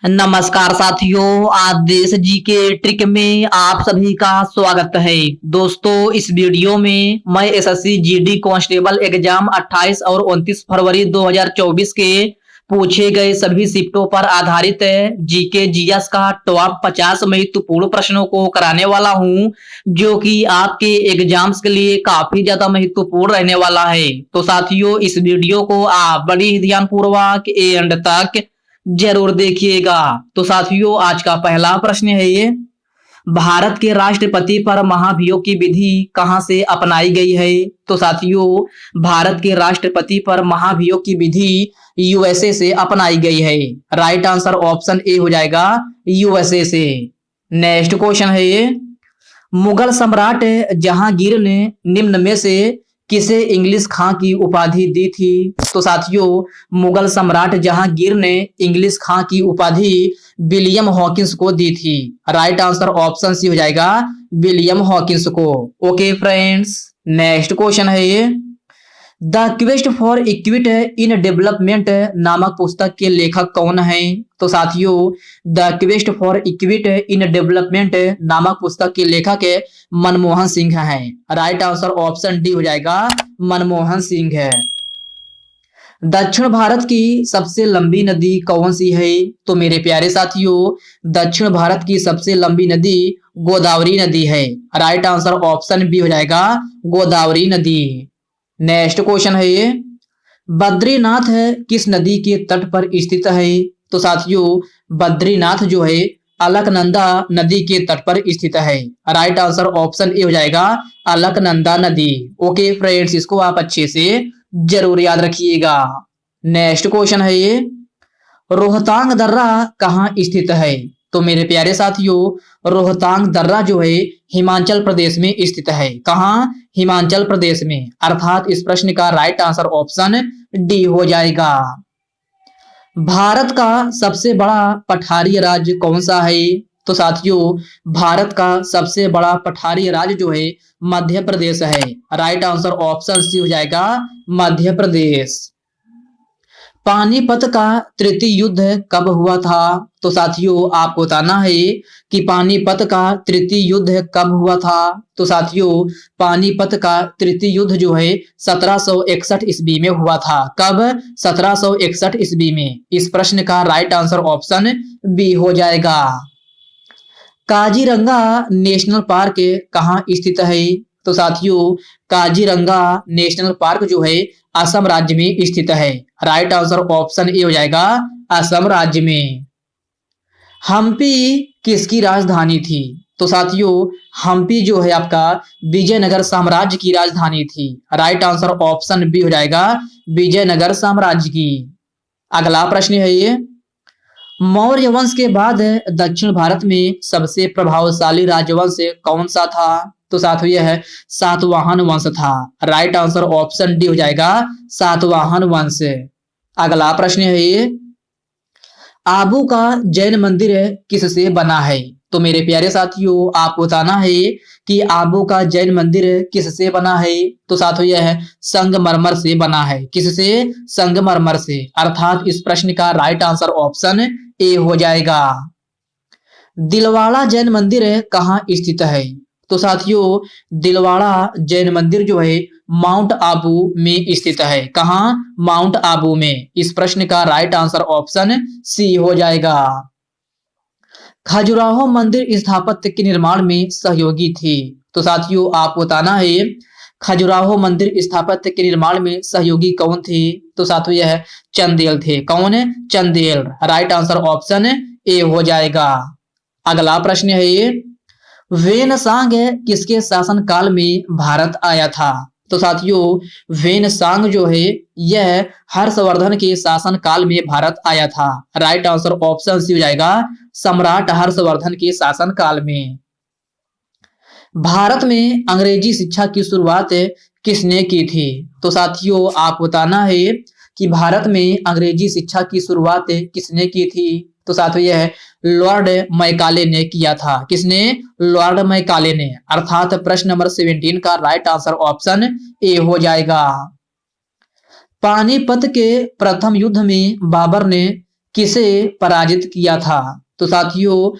नमस्कार साथियों, आज देश जी के ट्रिक में आप सभी का स्वागत है। दोस्तों, इस वीडियो में मैं एसएससी जीडी कांस्टेबल एग्जाम 28 और 29 फरवरी 2024 के पूछे गए सभी शिफ्टों पर आधारित जीके जीएस का टॉप 50 महत्वपूर्ण प्रश्नों को कराने वाला हूं, जो कि आपके एग्जाम्स के लिए काफी ज्यादा महत्वपूर्ण रहने वाला है। तो साथियों, इस वीडियो को आप बड़ी ही ध्यानपूर्वक एंड तक जरूर देखिएगा। तो साथियों, आज का पहला प्रश्न है ये, भारत के राष्ट्रपति पर महाभियोग की विधि कहां से अपनाई गई है? तो साथियों, भारत के राष्ट्रपति पर महाभियोग की विधि यूएसए से अपनाई गई है। राइट आंसर ऑप्शन ए हो जाएगा, यूएसए से। नेक्स्ट क्वेश्चन है ये, मुगल सम्राट जहांगीर ने निम्न में से किसे इंग्लिश खां की उपाधि दी थी? तो साथियों, मुगल सम्राट जहांगीर ने इंग्लिश खां की उपाधि विलियम हॉकिंस को दी थी। राइट आंसर ऑप्शन सी हो जाएगा, विलियम हॉकिंस को। ओके फ्रेंड्स, नेक्स्ट क्वेश्चन है ये, the quest for equity in development नामक पुस्तक के लेखक कौन है? तो साथियों, the quest for equity in development नामक पुस्तक के लेखक मनमोहन सिंह हैं। राइट आंसर ऑप्शन डी हो जाएगा, मनमोहन सिंह है। दक्षिण भारत की सबसे लंबी नदी कौन सी है? तो मेरे प्यारे साथियों, दक्षिण भारत की सबसे लंबी नदी गोदावरी नदी है। राइट आंसर ऑप्शन बी हो जाएगा, गोदावरी नदी। नेक्स्ट क्वेश्चन है ये, बद्रीनाथ किस नदी के तट पर स्थित है? तो साथियों, बद्रीनाथ जो है अलकनंदा नदी के तट पर स्थित है। राइट आंसर ऑप्शन ए हो जाएगा, अलकनंदा नदी। ओके फ्रेंड्स, इसको आप अच्छे से जरूर याद रखिएगा। नेक्स्ट क्वेश्चन है ये, रोहतांग दर्रा कहाँ स्थित है? तो मेरे प्यारे साथियों, रोहतांग दर्रा जो है हिमाचल प्रदेश में स्थित है। कहाँ? हिमाचल प्रदेश में। अर्थात इस प्रश्न का राइट आंसर ऑप्शन डी हो जाएगा। भारत का सबसे बड़ा पठारी राज्य कौन सा है? तो साथियों, भारत का सबसे बड़ा पठारी राज्य जो है मध्य प्रदेश है। राइट आंसर ऑप्शन सी हो जाएगा, मध्य प्रदेश। पानीपत का तृतीय युद्ध कब हुआ था? तो साथियों, आपको बताना है कि पानीपत का तृतीय युद्ध कब हुआ था। तो साथियों, पानीपत का तृतीय युद्ध जो है 1761 ईस्वी में हुआ था। कब? 1761 ईस्वी में। इस प्रश्न का राइट आंसर ऑप्शन बी हो जाएगा। काजीरंगा नेशनल पार्क कहाँ स्थित है? तो साथियों, काजीरंगा नेशनल पार्क जो है असम राज्य में स्थित है। राइट आंसर ऑप्शन ए हो जाएगा, असम राज्य में। हम्पी किसकी राजधानी थी? तो साथियों, हम्पी जो है आपका विजयनगर साम्राज्य की राजधानी थी। राइट आंसर ऑप्शन बी हो जाएगा, विजयनगर साम्राज्य की। अगला प्रश्न है ये, मौर्य वंश के बाद दक्षिण भारत में सबसे प्रभावशाली राजवंश कौन सा था? तो साथियों, यह सातवाहन वंश था। राइट आंसर ऑप्शन डी हो जाएगा, सातवाहन वंश। अगला प्रश्न है ये, आबू का जैन मंदिर किससे बना है? तो मेरे प्यारे साथियों, आपको बताना है कि आबू का जैन मंदिर किससे बना है? तो साथियों, यह संगमरमर से बना है। किससे? संगमरमर से। अर्थात इस प्रश्न का राइट आंसर ऑप्शन ए हो जाएगा। दिलवाड़ा जैन मंदिर कहाँ स्थित है? तो साथियों, दिलवाड़ा जैन मंदिर जो है माउंट आबू में स्थित है। कहाँ? माउंट आबू में। इस प्रश्न का राइट आंसर ऑप्शन सी हो जाएगा। खजुराहो मंदिर स्थापत्य के निर्माण में सहयोगी थी। तो साथियों, आपको बताना है खजुराहो मंदिर स्थापत्य के निर्माण में सहयोगी कौन थे? तो साथियों, यह चंदेल थे। कौन? Chandel. Right answer option A हो जाएगा। अगला प्रश्न है ये, वेनसांग किसके शासनकाल में भारत आया था? तो साथियों, वेनसांग जो है यह हर्षवर्धन के शासनकाल में भारत आया था। राइट आंसर ऑप्शन सी हो जाएगा, सम्राट हर्षवर्धन के शासनकाल में। भारत में अंग्रेजी शिक्षा की शुरुआत किसने की थी? तो साथियों, आप बताना है कि भारत में अंग्रेजी शिक्षा की शुरुआत किसने की थी? तो साथियों, यह लॉर्ड मैकाले ने किया था। किसने? लॉर्ड मैकाले ने। अर्थात प्रश्न नंबर 17 का राइट आंसर ऑप्शन ए हो जाएगा। पानीपत के प्रथम युद्ध में बाबर ने किसे पराजित किया था? तो साथियों,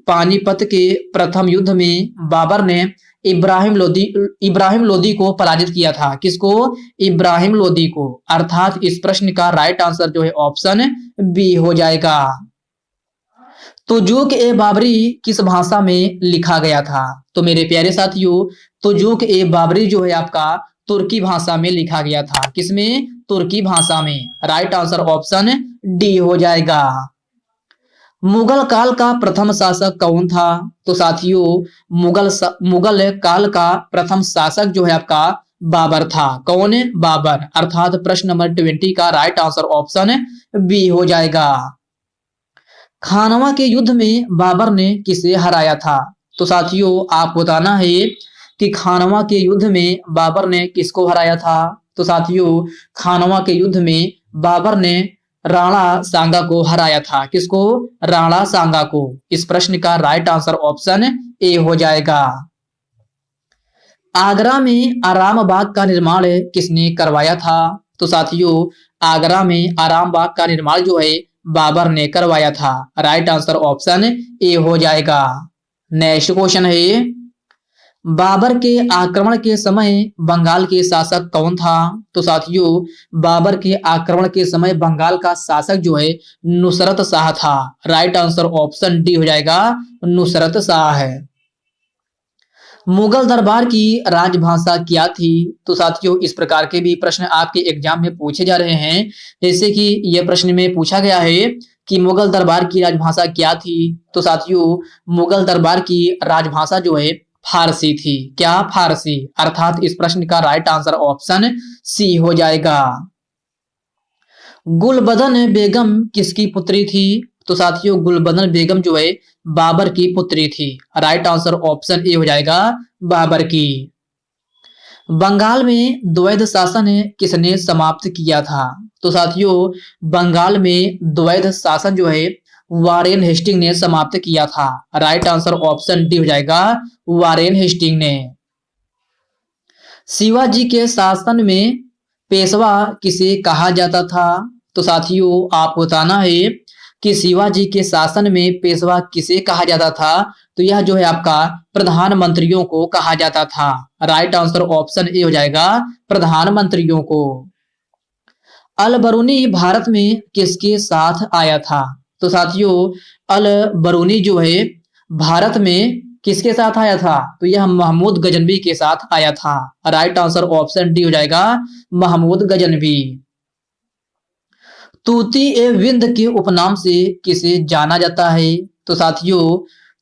पानीपत के प्रथम युद्ध में बाबर ने इब्राहिम लोदी को पराजित किया था। किसको? इब्राहिम लोदी को। अर्थात इस प्रश्न का राइट आंसर जो है ऑप्शन बी हो जाएगा। तुजूक ए बाबरी किस भाषा में लिखा गया था? तो मेरे प्यारे साथियों, तुजूक ए बाबरी जो है आपका तुर्की भाषा में लिखा गया था। किसमें? तुर्की भाषा में। राइट आंसर ऑप्शन डी हो जाएगा। मुगल काल का प्रथम शासक कौन था? तो साथियों, मुगल काल का प्रथम शासक जो है आपका बाबर था। कौन? बाबर। अर्थात प्रश्न नंबर 20 का राइट आंसर ऑप्शन बी हो जाएगा। खानवा के युद्ध में बाबर ने किसे हराया था? तो साथियों, आप बताना है कि खानवा के युद्ध में बाबर ने किसको हराया था? तो साथियों, खानवा के युद्ध में बाबर ने राणा सांगा को हराया था। किसको? राणा सांगा को। इस प्रश्न का राइट आंसर ऑप्शन ए हो जाएगा। आगरा में आराम बाग का निर्माण किसने करवाया था? तो साथियों, आगरा में आराम बाग का निर्माण जो है बाबर ने करवाया था। राइट आंसर ऑप्शन ए हो जाएगा। नेक्स्ट क्वेश्चन है, बाबर के आक्रमण के समय बंगाल के शासक कौन था? तो साथियों, बाबर के आक्रमण के समय बंगाल का शासक जो है नुसरत शाह था। राइट आंसर ऑप्शन डी हो जाएगा, नुसरत शाह है। मुगल दरबार की राजभाषा क्या थी? तो साथियों, इस प्रकार के भी प्रश्न आपके एग्जाम में पूछे जा रहे हैं। जैसे कि यह प्रश्न में पूछा गया है कि मुगल दरबार की राजभाषा क्या थी? तो साथियों, मुगल दरबार की राजभाषा जो है फारसी थी। क्या? फारसी। अर्थात इस प्रश्न का राइट आंसर ऑप्शन सी हो जाएगा। गुलबदन बेगम किसकी पुत्री थी? तो साथियों, गुलबदन बेगम जो है बाबर की पुत्री थी। राइट आंसर ऑप्शन ए हो जाएगा, बाबर की। बंगाल में द्वैध शासन किसने समाप्त किया था? तो साथियों, बंगाल में द्वैध शासन जो है वारेन हेस्टिंग ने समाप्त किया था। राइट आंसर ऑप्शन डी हो जाएगा, वारेन हेस्टिंग ने। शिवाजी के शासन में पेशवा किसे कहा जाता था? तो साथियों, आप बताना है कि शिवाजी के शासन में पेशवा किसे कहा जाता था? तो यह जो है आपका प्रधानमंत्रियों को कहा जाता था। राइट आंसर ऑप्शन ए हो जाएगा, प्रधानमंत्रियों को। अल बरूनी भारत में किसके साथ आया था? तो साथियों, अल बरूनी जो है भारत में किसके साथ आया था? तो यह महमूद गजनवी के साथ आया था। राइट आंसर ऑप्शन डी हो जाएगा, महमूद गजनवी। तूती ए विंद के उपनाम से किसे जाना जाता है? तो साथियों,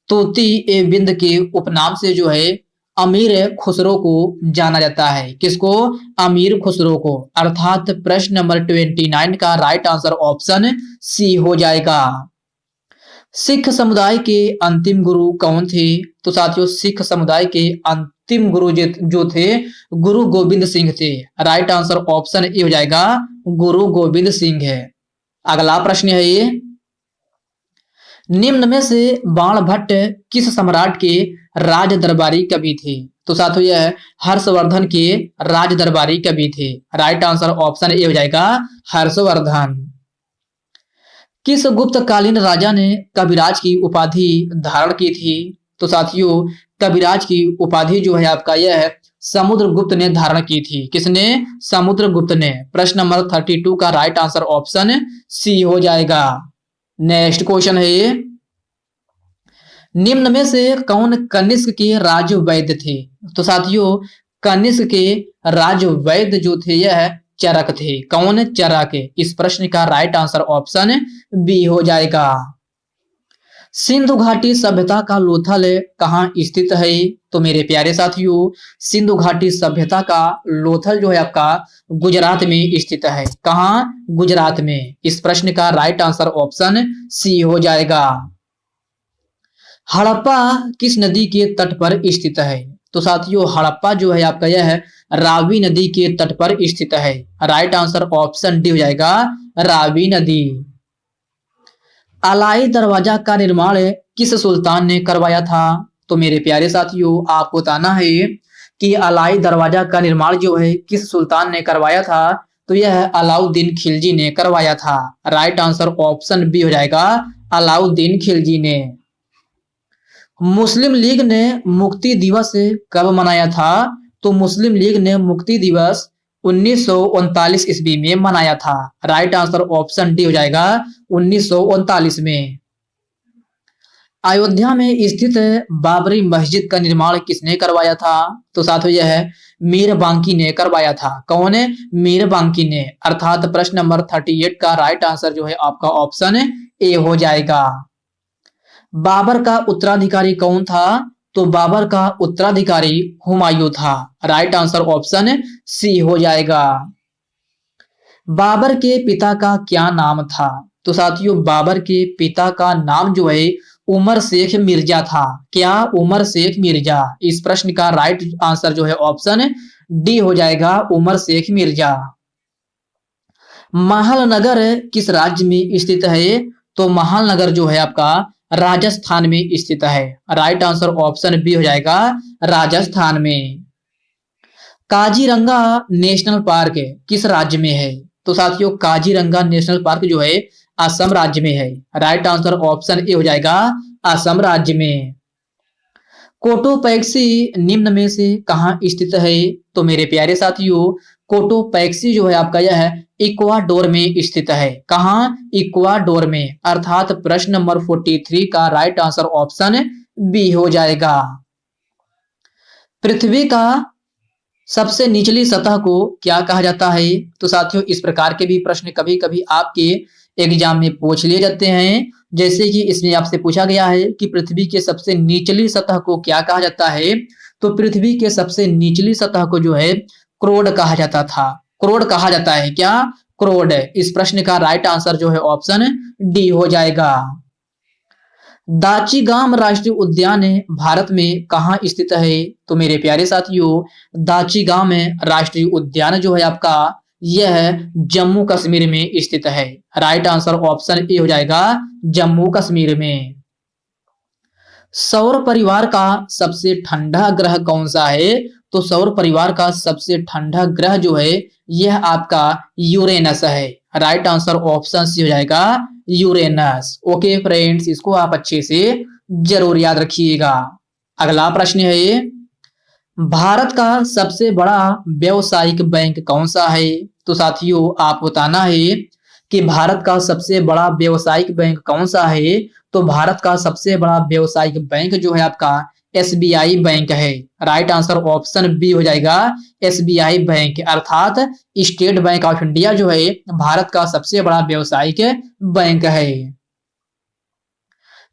तूती ए विंद के उपनाम से जो है अमीर खुसरो को जाना जाता है। किसको? अमीर खुसरो को। अर्थात प्रश्न नंबर 29 का राइट आंसर ऑप्शन सी हो जाएगा। सिख समुदाय के अंतिम गुरु कौन थे? तो साथियों, सिख समुदाय के अंतिम गुरु जो थे गुरु गोविंद सिंह थे। राइट आंसर ऑप्शन ए हो जाएगा, गुरु गोविंद सिंह है। अगला प्रश्न है ये, निम्न में से बाणभट्ट किस सम्राट के राज दरबारी कवि थे? तो साथियों, यह हर्षवर्धन के राज दरबारी कवि थे। राइट आंसर ऑप्शन ए हो जाएगा, हर्षवर्धन। किस गुप्तकालीन राजा ने कविराज की उपाधि धारण की थी? तो साथियों, कविराज की उपाधि जो है आपका यह समुद्रगुप्त ने धारण की थी। किसने? समुद्रगुप्त ने। प्रश्न नंबर 32 का राइट आंसर ऑप्शन सी हो जाएगा। नेक्स्ट क्वेश्चन है ये, निम्न में से कौन कनिष्क के राजवैद्य थे? तो साथियों, कनिष्क के राजवैद्य जो थे यह चरक थे। कौन? चरक। इस प्रश्न का राइट आंसर ऑप्शन बी हो जाएगा। सिंधु घाटी सभ्यता का लोथल कहाँ स्थित है? तो मेरे प्यारे साथियों, सिंधु घाटी सभ्यता का लोथल जो है आपका गुजरात में स्थित है। कहाँ? गुजरात में। इस प्रश्न का राइट आंसर ऑप्शन सी हो जाएगा। हड़प्पा किस नदी के तट पर स्थित है? तो साथियों, हड़प्पा जो है आपका यह रावी नदी के तट पर स्थित है। राइट आंसर ऑप्शन डी हो जाएगा, रावी नदी। अलाई दरवाजा का निर्माण किस सुल्तान ने करवाया था? तो मेरे प्यारे साथियों, आपको बताना है कि अलाई दरवाजा का निर्माण जो है किस सुल्तान ने करवाया था? तो तो यह अलाउद्दीन खिलजी ने करवाया था। राइट आंसर ऑप्शन बी हो जाएगा, अलाउद्दीन खिलजी ने। मुस्लिम लीग ने मुक्ति दिवस कब मनाया था? तो मुस्लिम लीग ने मुक्ति दिवस 1939 ईस्वी में मनाया था। राइट आंसर ऑप्शन डी हो जाएगा, 1939 में। अयोध्या में स्थित बाबरी मस्जिद का निर्माण किसने करवाया था? तो साथियों यह मीर बांकी ने करवाया था। कौन है? मीर बांकी ने। अर्थात प्रश्न नंबर 38 का राइट आंसर जो है आपका ऑप्शन ए हो जाएगा। बाबर का उत्तराधिकारी कौन था? तो बाबर का उत्तराधिकारी हुमायूं था। राइट आंसर ऑप्शन सी हो जाएगा। बाबर के पिता का क्या नाम था? तो साथियों बाबर के पिता का नाम जो है उमर शेख मिर्जा था। क्या? उमर शेख मिर्जा। इस प्रश्न का राइट आंसर जो है ऑप्शन डी हो जाएगा, उमर शेख मिर्जा। महलनगर किस राज्य में स्थित है? तो महलनगर जो है आपका राजस्थान में स्थित है। राइट आंसर ऑप्शन बी हो जाएगा, राजस्थान में। काजीरंगा नेशनल पार्क किस राज्य में है? तो साथियों काजीरंगा नेशनल पार्क जो है असम राज्य में है। राइट आंसर ऑप्शन ए हो जाएगा, असम राज्य में। कोटोपैक्सी निम्न में से कहां स्थित है? तो मेरे प्यारे साथियों कोटोपैक्सी जो है आपका यह इक्वाडोर में स्थित है। कहां? इक्वाडोर में। अर्थात प्रश्न नंबर 43 का राइट आंसर ऑप्शन बी हो जाएगा। पृथ्वी का सबसे निचली सतह को क्या कहा जाता है? तो साथियों इस प्रकार के भी प्रश्न कभी कभी आपके एग्जाम में पूछ लिए जाते हैं। जैसे कि इसमें आपसे पूछा गया है कि पृथ्वी के सबसे निचली सतह को क्या कहा जाता है? तो पृथ्वी के सबसे निचली सतह को जो है क्रोड कहा जाता था। क्रोड कहा जाता है। क्या? क्रोड। इस प्रश्न का राइट आंसर जो है ऑप्शन डी हो जाएगा। दाचीगाम राष्ट्रीय उद्यान भारत में कहां स्थित है? तो मेरे प्यारे साथियों दाचीगाम राष्ट्रीय उद्यान जो है आपका यह जम्मू कश्मीर में स्थित है। राइट आंसर ऑप्शन ए हो जाएगा, जम्मू कश्मीर में। सौर परिवार का सबसे ठंडा ग्रह कौन सा है? तो सौर परिवार का सबसे ठंडा ग्रह जो है यह आपका यूरेनस है। राइट आंसर ऑप्शन सी हो जाएगा, यूरेनस। ओके फ्रेंड्स, इसको आप अच्छे से जरूर याद रखिएगा। अगला प्रश्न है, भारत का सबसे बड़ा व्यावसायिक बैंक कौन सा है? तो साथियों आप बताना है कि भारत का सबसे बड़ा व्यावसायिक बैंक कौन सा है? तो भारत का सबसे बड़ा व्यावसायिक बैंक जो है आपका एसबीआई बैंक है। राइट आंसर ऑप्शन बी हो जाएगा, एसबीआई बैंक। अर्थात स्टेट बैंक ऑफ इंडिया जो है भारत का सबसे बड़ा व्यावसायिक बैंक है।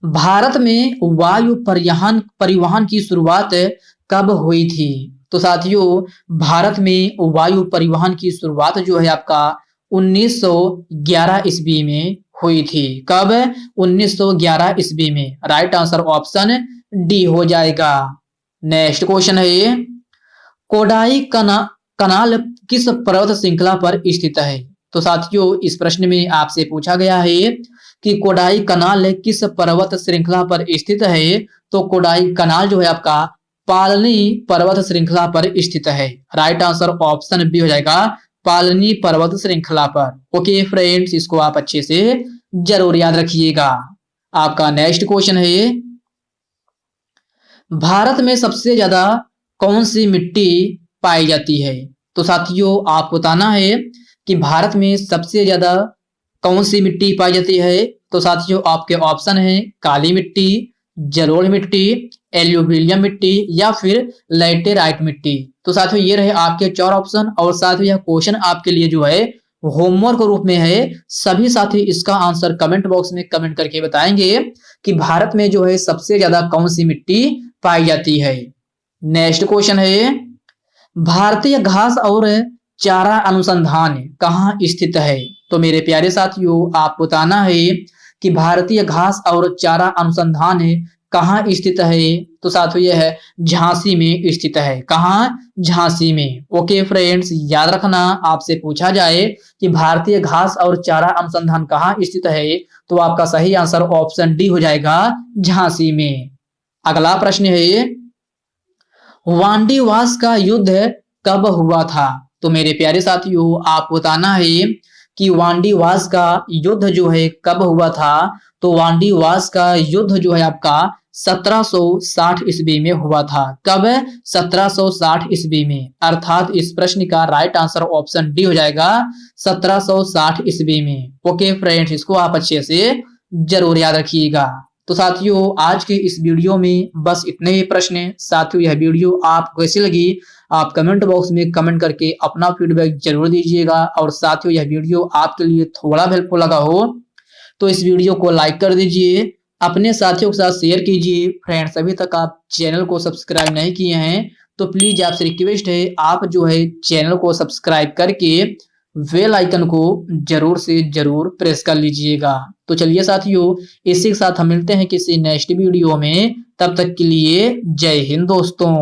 भारत में वायु परिवहन की शुरुआत कब हुई थी? तो साथियों भारत में वायु परिवहन की शुरुआत जो है आपका 1911 ईस्वी में हुई थी। कब? 1911 ईस्वी में। राइट आंसर ऑप्शन डी हो जाएगा। नेक्स्ट क्वेश्चन है, कोडाई कनाल किस पर्वत श्रृंखला पर स्थित है? तो साथियों इस प्रश्न में आपसे पूछा गया है कि कोडाई कनाल किस पर्वत श्रृंखला पर स्थित है? तो कोडाई कनाल जो है आपका पालनी पर्वत श्रृंखला पर स्थित है। राइट आंसर ऑप्शन बी हो जाएगा, पालनी पर्वत श्रृंखला पर। ओके फ्रेंड्स, इसको आप अच्छे से जरूर याद रखिएगा। आपका नेक्स्ट क्वेश्चन है, भारत में सबसे ज्यादा कौन सी मिट्टी पाई जाती है? तो साथियों आप बताना है कि भारत में सबसे ज्यादा कौन सी मिट्टी पाई जाती है? तो साथियों आपके ऑप्शन है काली मिट्टी, जलोढ़ मिट्टी, एल्यूविलियम मिट्टी या फिर लैटेराइट मिट्टी। तो साथियों ये रहे आपके 4 ऑप्शन और साथियों यह क्वेश्चन आपके लिए जो है होमवर्क रूप में है। सभी साथी इसका आंसर कमेंट बॉक्स में कमेंट करके बताएंगे कि भारत में जो है सबसे ज्यादा कौन सी मिट्टी पाई जाती है। नेक्स्ट क्वेश्चन है, भारतीय घास और चारा अनुसंधान कहाँ स्थित है? तो मेरे प्यारे साथियों आप बताना है कि भारतीय घास और चारा अनुसंधान कहाँ स्थित है? तो साथियों यह है झांसी में स्थित है। कहाँ? झांसी में। ओके फ्रेंड्स, याद रखना आपसे पूछा जाए कि भारतीय घास और चारा अनुसंधान कहाँ स्थित है तो आपका सही आंसर ऑप्शन डी हो जाएगा, झांसी में। अगला प्रश्न है, वांडीवास का युद्ध कब हुआ था? तो मेरे प्यारे साथियों, आप बताना है कि वांडीवास का युद्ध जो है कब हुआ था। तो वांडीवास का युद्ध जो है आपका 1760 ईस्वी में हुआ था। कब? 1760 ईस्वी में। अर्थात इस प्रश्न का राइट आंसर ऑप्शन डी हो जाएगा, 1760 ईस्वी में। ओके फ्रेंड्स, इसको आप अच्छे से जरूर याद रखिएगा। तो साथियों, आज के इस वीडियो में बस इतने ही प्रश्न हैं। साथियों, यह वीडियो आपको कैसी लगी आप कमेंट बॉक्स में कमेंट करके अपना फीडबैक जरूर दीजिएगा। और साथियों, यह वीडियो आपके लिए थोड़ा भी हेल्पफुल लगा हो तो इस वीडियो को लाइक कर दीजिए, अपने साथियों के साथ शेयर कीजिए। फ्रेंड्स, अभी तक आप चैनल को सब्सक्राइब नहीं किए हैं तो प्लीज आपसे रिक्वेस्ट है, आप जो है चैनल को सब्सक्राइब करके बेल आइकन को जरूर से जरूर प्रेस कर लीजिएगा। तो चलिए साथियों, इसी के साथ हम मिलते हैं किसी नेक्स्ट वीडियो में। तब तक के लिए जय हिंद दोस्तों।